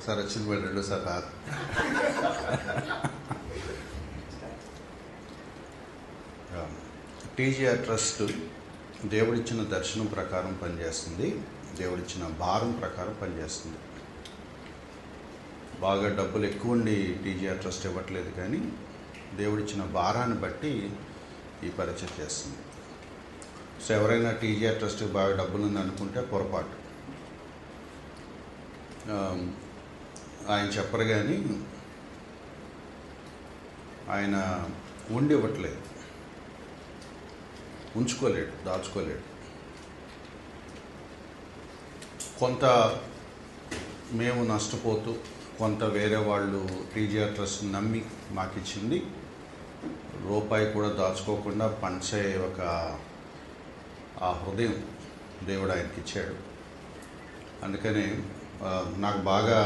Sir వచ్చింది వాళ్ళు రెండోసారి రాదు. టీజీఆర్ ట్రస్ట్ దేవుడిచ్చిన దర్శనం ప్రకారం పనిచేస్తుంది, దేవుడిచ్చిన భారం ప్రకారం పనిచేస్తుంది. బాగా డబ్బులు ఎక్కువ ఉండి టీజీఆర్ ట్రస్ట్ ఇవ్వట్లేదు, కానీ దేవుడిచ్చిన భారాన్ని బట్టి ఈ పరిచయం చేస్తుంది. సో ఎవరైనా టీజీఆర్ ట్రస్ట్కి బాగా డబ్బులు ఉంది అనుకుంటే పొరపాటు. ఆయన చెప్పరు, కానీ ఆయన ఉండి ఇవ్వట్లేదు, ఉంచుకోలేడు, దాచుకోలేడు. కొంత మేము నష్టపోతూ, కొంత వేరే వాళ్ళు టీజీఆర్ ట్రస్ట్ నమ్మి మాకు ఇచ్చింది, రూపాయి కూడా దాచుకోకుండా పంచే ఒక ఆ హృదయం దేవుడు ఆయనకి ఇచ్చాడు. అందుకని నాకు బాగా